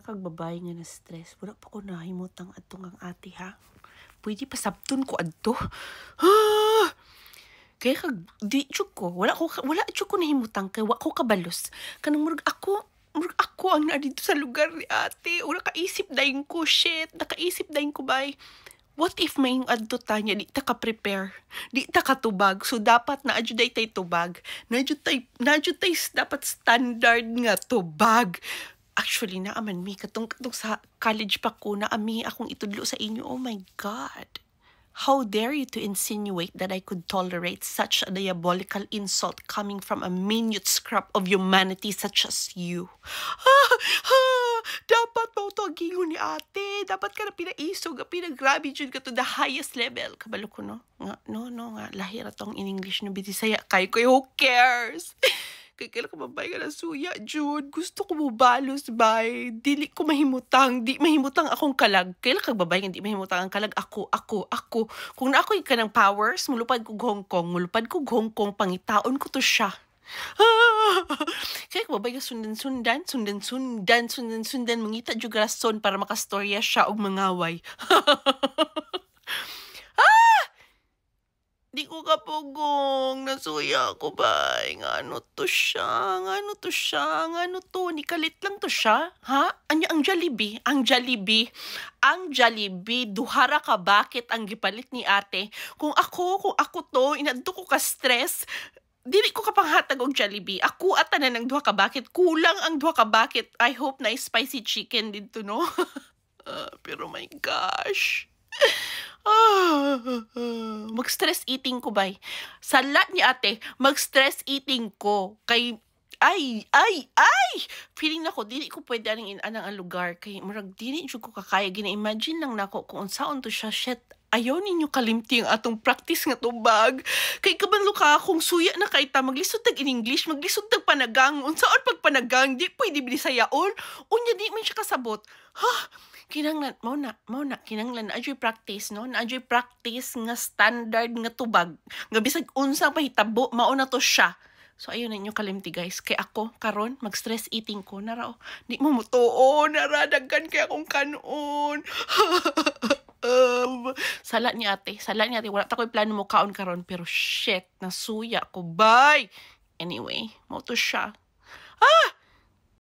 kag babae nga na stress. Wala pa ko nahimutang adtong ang ate ha. Pwede pa sabton ko adto. Kaya kag di chuk ko. Wala chuk ko nahimutang kay wa ko kabalos. Kanang murag ako ang na dito sa lugar ni ate. O nakaisip dayon ko, shit. Nakaisip dayon ko bay. What if may adto tanya, di ta ka-prepare, di ta ka-tubag, so dapat na-adjuday tay tubag, na-adjuday dapat standard nga tubag. Actually, naaman mi, katong sa college pa ko, naami akong itudlo sa inyo, oh my God. How dare you to insinuate that I could tolerate such a diabolical insult coming from a minute scrap of humanity such as you? Dapat mo ito ang gingon ni ate. Dapat ka na pinaisog, pinagrabe dyan ka to the highest level. Kabalo ko, no? Nga, lahira tong in English no, Bitisaya. Kay ko, who cares? Kay kailan ko mabay ka na suya, June. Gusto ko mo balos, bay. Dili ko mahimutang. Di mahimutang akong kalag. Kailan kag babay nga di mahimutang ang kalag. Ako. Kung na ako ka ng powers, mulupad ko Hong Kong. Pangitaon ko to siya. Kaya ko babay ka sundan. Mangita juga rason para makastorya siya og mangaway. Di ko kapugong, nasuya ko ba? Ngano to siya, nikalit lang to siya, ha? Anya ang Jollibee, duhara ka bakit ang gipalit ni ate? Kung ako to, inadto ko ka stress, dili ko kapanghatag og Jollibee. Ako atanan ng duha ka bakit, kulang ang duha ka bakit. I hope na spicy chicken dito, no? Pero my gosh. Mag-stress eating ko bay. Salat ni ate, mag-stress eating ko. Kay, ay! Feeling na ko, dili ko pwede anang ang lugar. Kay, marag, dili ko kakaya. Gina-imagine lang nako kung unsaon to siya. Shit, ayaw ninyo kalimti ang atong practice nga tubag. Kay kabanlo ka, kung suya na kay ta, maglisod tag in English, maglisod tag panagang. Unsaon pag panagang, di pwede binisayaon. Unya, di man siya kasabot. Kinanglan, mao na, kinanglan, na-adjoy practice, no? Na-adjoy practice nga standard nga tubag. Nga bisag unsa pa hitabo, mao na to siya. So, ayun na inyo kalimti, guys. Kay ako, karon mag-stress eating ko. Nara, di mo mutuo, naradagan kay akong kanon. Sala ni ate. Wala ta ko'y plano mo kaon karon, pero shit, nasuya ko. Bye! Anyway, mo to siya.